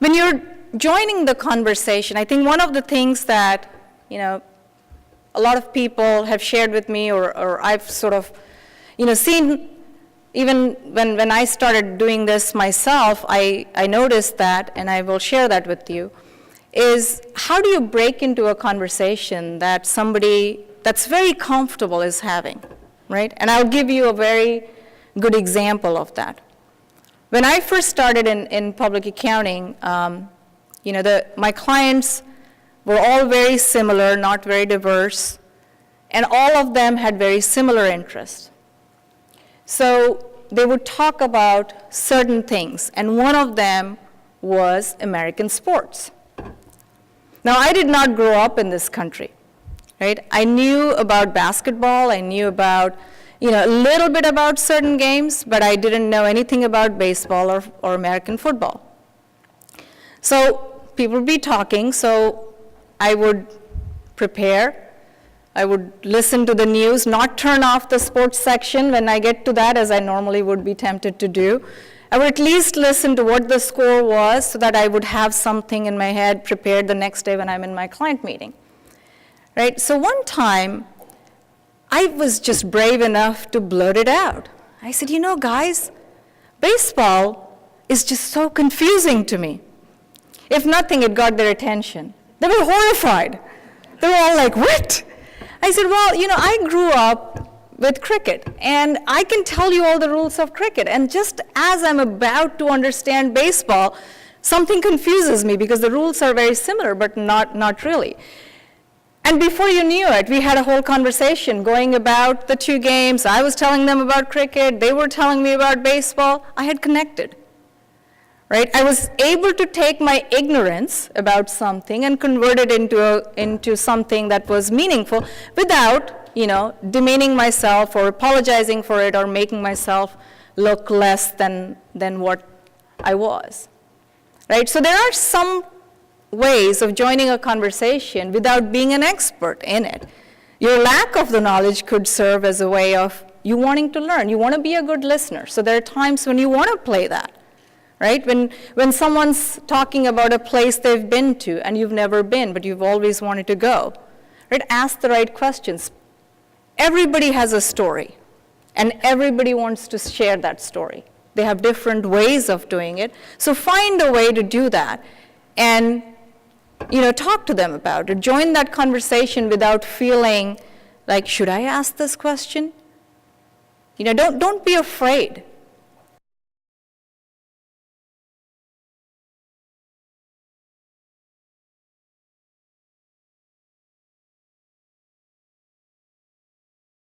When you're joining the conversation, I think one of the things that, a lot of people have shared with me, or I've sort of, seen, even when I started doing this myself, I noticed that, and I will share that with you, is how do you break into a conversation that somebody that's very comfortable is having, right? And I'll give you a very good example of that. When I first started in public accounting, my clients were all very similar, not very diverse, and all of them had very similar interests. So they would talk about certain things, and one of them was American sports. Now, I did not grow up in this country, right? I knew about basketball, I knew about, a little bit about certain games, but I didn't know anything about baseball or American football. So people would be talking, so I would prepare. I would listen to the news, not turn off the sports section when I get to that, as I normally would be tempted to do. I would at least listen to what the score was so that I would have something in my head prepared the next day when I'm in my client meeting, right? So one time, I was just brave enough to blurt it out. I said, guys, baseball is just so confusing to me. If nothing, it got their attention. They were horrified. They were all like, what? I said, well, I grew up with cricket, and I can tell you all the rules of cricket. And just as I'm about to understand baseball, something confuses me because the rules are very similar, but not really. And before you knew it, we had a whole conversation going about the two games. I was telling them about cricket. They were telling me about baseball. I had connected, right? I was able to take my ignorance about something and convert it into something that was meaningful without, demeaning myself or apologizing for it or making myself look less than what I was, right? So there are some ways of joining a conversation without being an expert in it. Your lack of the knowledge could serve as a way of you wanting to learn. You want to be a good listener. So there are times when you want to play that, right? When someone's talking about a place they've been to and you've never been, but you've always wanted to go, right? Ask the right questions. Everybody has a story, and everybody wants to share that story. They have different ways of doing it. So find a way to do that and talk to them about it. Join that conversation without feeling like, should I ask this question? Don't be afraid.